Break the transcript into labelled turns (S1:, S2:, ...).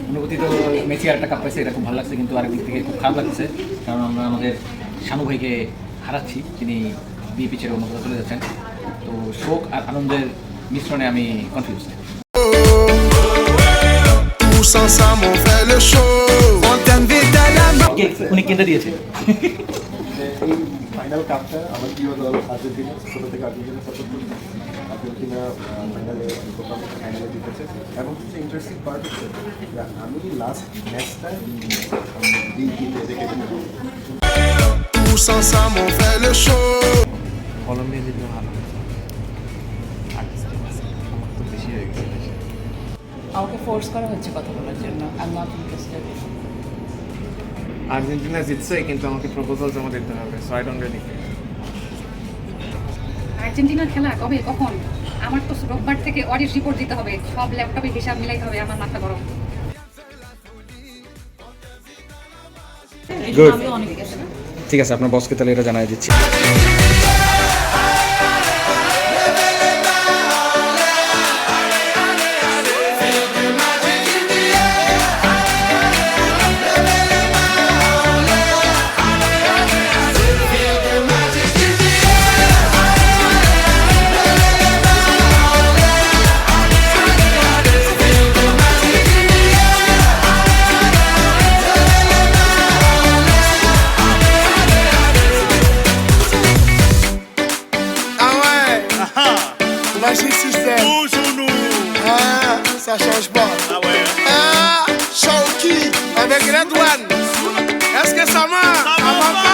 S1: অনুভূতি তো মেসি আর একটা কাপ পাইছে, এটা খুব ভালো লাগছে, কিন্তু আরেক দিক থেকে খুব খারাপ লাগছে, কারণ আমরা আমাদের শানু ভাইকে হারাচ্ছি, তিনি বিএপি ছেড়ে অন্য কোথাও চলে যাচ্ছেন। তো শোক আর আনন্দের মিশ্রণে আমি কনফিউজ। উনি কেন্দ্রে দিয়েছে
S2: ফাইনাল কাপটা আমার প্রিয় দল আর্জেন্টিনা, ছোটো থেকে আর্জেন্টিনা সাপোর্ট করি। আর্জেন্টিনা ফাইনালে জিতেছে, এবং সবচেয়ে ইন্টারেস্টিং পার্ট হচ্ছে যে আমি লাস্ট ম্যাচটা ডিতে দেখে
S3: কলম্বিয়া জিতলে ভালো, আমার তো বেশি হয়ে গেছে।
S4: আমাকে ফোর্স করা হচ্ছে কথা বলার জন্য। I am not interested.
S3: Argentina জিতছে, কিন্তু আমাকে প্রপোজাল জমা দিতে হবে, so I don't really care.
S5: আর্জেন্টিনার খেলা কবে কখন? আমার তো রোববার থেকে অডিট রিপোর্ট দিতে হবে, সব ল্যাপটপে হিসাব মিলাইতে হবে, আমার মাথা গরম।
S6: গুড,
S4: আমি অনেক গেছি।
S6: ঠিক আছে, আপনার বসকে তাহলে এটা জানাই দিচ্ছি।
S7: Magic System. Ah, ça change pas. Ah ouais. Ah, Shawky avec Red One. Est-ce que ça marche? Ça va pas.